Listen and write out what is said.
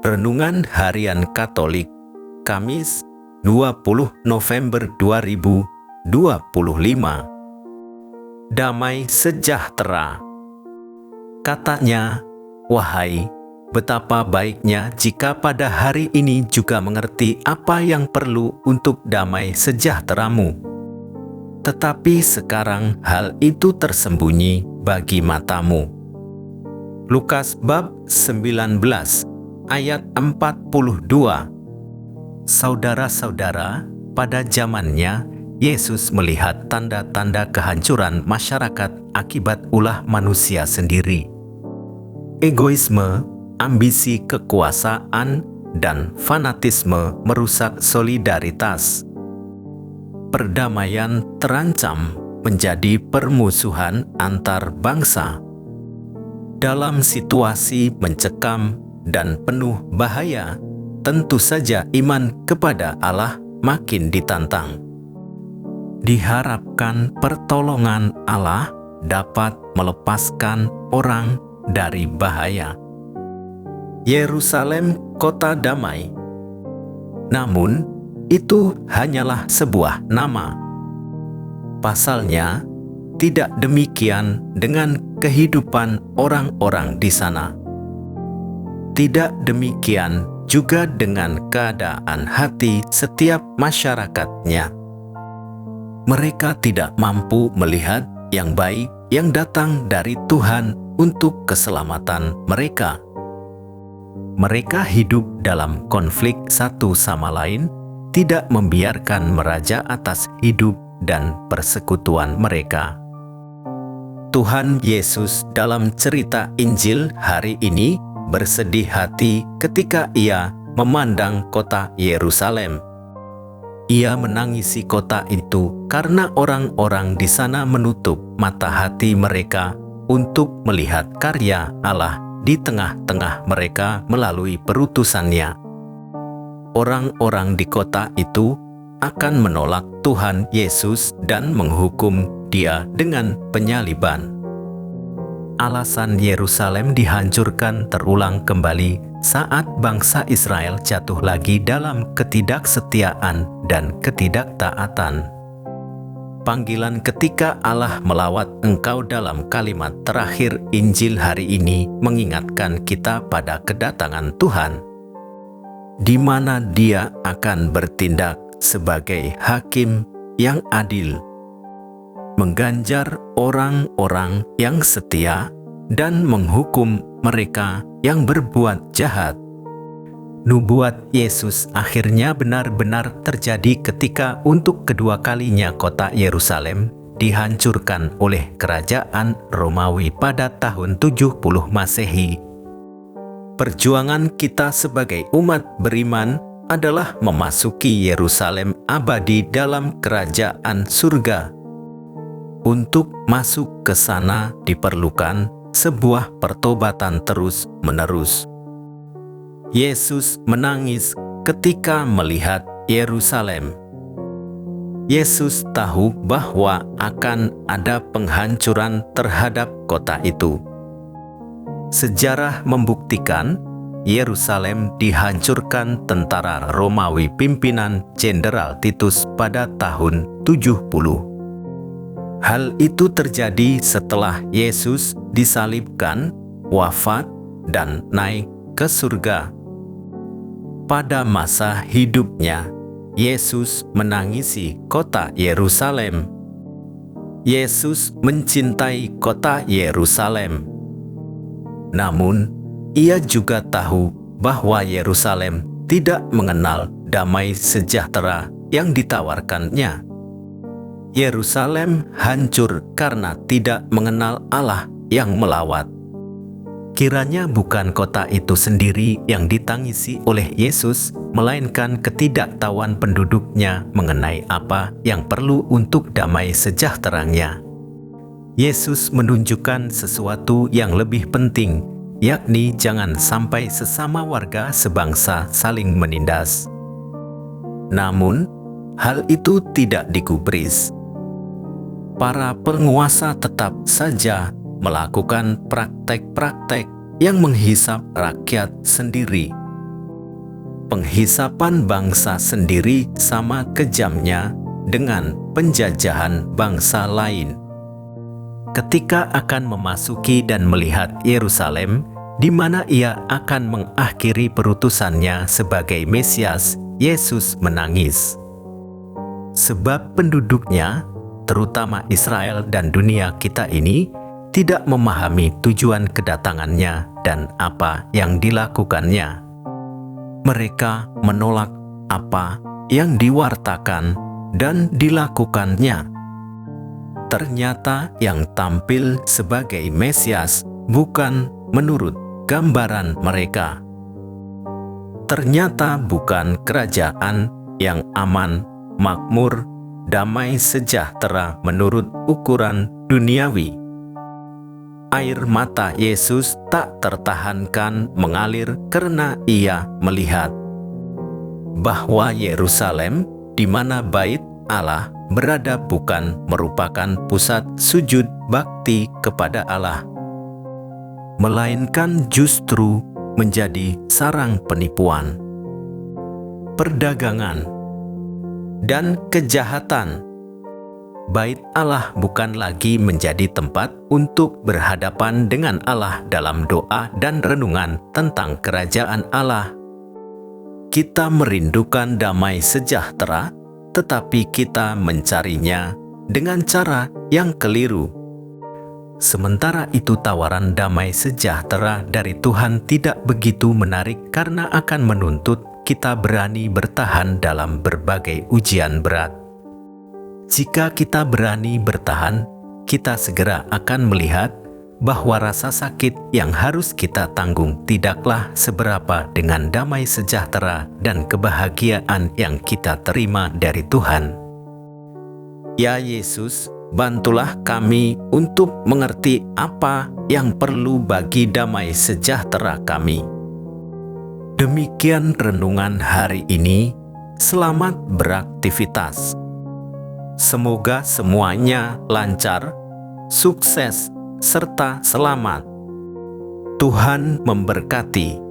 Renungan Harian Katolik, Kamis 20 November 2025. Damai sejahtera. Katanya, "Wahai, betapa baiknya jika pada hari ini juga mengerti apa yang perlu untuk damai sejahteramu. Tetapi sekarang hal itu tersembunyi bagi matamu." Lukas bab 19 ayat 42. Saudara-saudara, pada zamannya Yesus melihat tanda-tanda kehancuran masyarakat akibat ulah manusia sendiri. Egoisme, ambisi kekuasaan, dan fanatisme merusak solidaritas. Perdamaian terancam menjadi permusuhan antar bangsa. Dalam situasi mencekam dan penuh bahaya, tentu saja iman kepada Allah makin ditantang. Diharapkan pertolongan Allah dapat melepaskan orang dari bahaya. Yerusalem kota damai. Namun, itu hanyalah sebuah nama. Pasalnya, tidak demikian dengan kehidupan orang-orang di sana. Tidak demikian juga dengan keadaan hati setiap masyarakatnya. Mereka tidak mampu melihat yang baik yang datang dari Tuhan untuk keselamatan mereka. Mereka hidup dalam konflik satu sama lain, tidak membiarkan meraja atas hidup dan persekutuan mereka. Tuhan Yesus dalam cerita Injil hari ini bersedih hati ketika Ia memandang kota Yerusalem. Ia menangisi kota itu karena orang-orang di sana menutup mata hati mereka untuk melihat karya Allah di tengah-tengah mereka melalui perutusannya. Orang-orang di kota itu akan menolak Tuhan Yesus dan menghukum Dia dengan penyaliban. Alasan Yerusalem dihancurkan terulang kembali saat bangsa Israel jatuh lagi dalam ketidaksetiaan dan ketidaktaatan. Panggilan ketika Allah melawat engkau dalam kalimat terakhir Injil hari ini mengingatkan kita pada kedatangan Tuhan, di mana Dia akan bertindak sebagai hakim yang adil, mengganjar orang-orang yang setia dan menghukum mereka yang berbuat jahat. Nubuat Yesus akhirnya benar-benar terjadi ketika untuk kedua kalinya kota Yerusalem dihancurkan oleh kerajaan Romawi pada tahun 70 Masehi. Perjuangan kita sebagai umat beriman adalah memasuki Yerusalem abadi dalam kerajaan surga. Untuk masuk ke sana diperlukan sebuah pertobatan terus-menerus. Yesus menangis ketika melihat Yerusalem. Yesus tahu bahwa akan ada penghancuran terhadap kota itu. Sejarah membuktikan Yerusalem dihancurkan tentara Romawi pimpinan Jenderal Titus pada tahun 70. Hal itu terjadi setelah Yesus disalibkan, wafat, dan naik ke surga. Pada masa hidupnya, Yesus menangisi kota Yerusalem. Yesus mencintai kota Yerusalem. Namun, Ia juga tahu bahwa Yerusalem tidak mengenal damai sejahtera yang ditawarkannya. Yerusalem hancur karena tidak mengenal Allah yang melawat. Kiranya bukan kota itu sendiri yang ditangisi oleh Yesus, melainkan ketidaktahuan penduduknya mengenai apa yang perlu untuk damai sejahteranya. Yesus menunjukkan sesuatu yang lebih penting, yakni jangan sampai sesama warga sebangsa saling menindas. Namun, hal itu tidak digubris. Para penguasa tetap saja melakukan praktek-praktek yang menghisap rakyat sendiri. penghisapan bangsa sendiri sama kejamnya dengan penjajahan bangsa lain. Ketika akan memasuki dan melihat Yerusalem, di mana ia akan mengakhiri perutusannya sebagai Mesias, Yesus menangis. Sebab penduduknya, terutama Israel dan dunia kita ini, tidak memahami tujuan kedatangannya dan apa yang dilakukannya. Mereka menolak apa yang diwartakan dan dilakukannya. Ternyata yang tampil sebagai Mesias bukan menurut gambaran mereka. Ternyata bukan kerajaan yang aman, makmur, damai sejahtera menurut ukuran duniawi. Air mata Yesus tak tertahankan mengalir karena ia melihat bahwa Yerusalem, di mana bait Allah berada, bukan merupakan pusat sujud bakti kepada Allah, melainkan justru menjadi sarang penipuan, perdagangan, dan kejahatan. Bait Allah bukan lagi menjadi tempat untuk berhadapan dengan Allah dalam doa dan renungan tentang kerajaan Allah. Kita merindukan damai sejahtera, tetapi kita mencarinya dengan cara yang keliru. Sementara itu, tawaran damai sejahtera dari Tuhan tidak begitu menarik karena akan menuntut kita berani bertahan dalam berbagai ujian berat. Jika kita berani bertahan, kita segera akan melihat bahwa rasa sakit yang harus kita tanggung tidaklah seberapa dengan damai sejahtera dan kebahagiaan yang kita terima dari Tuhan. Ya Yesus, bantulah kami untuk mengerti apa yang perlu bagi damai sejahtera kami. Demikian renungan hari ini. Selamat beraktivitas. Semoga semuanya lancar, sukses, serta selamat. Tuhan memberkati.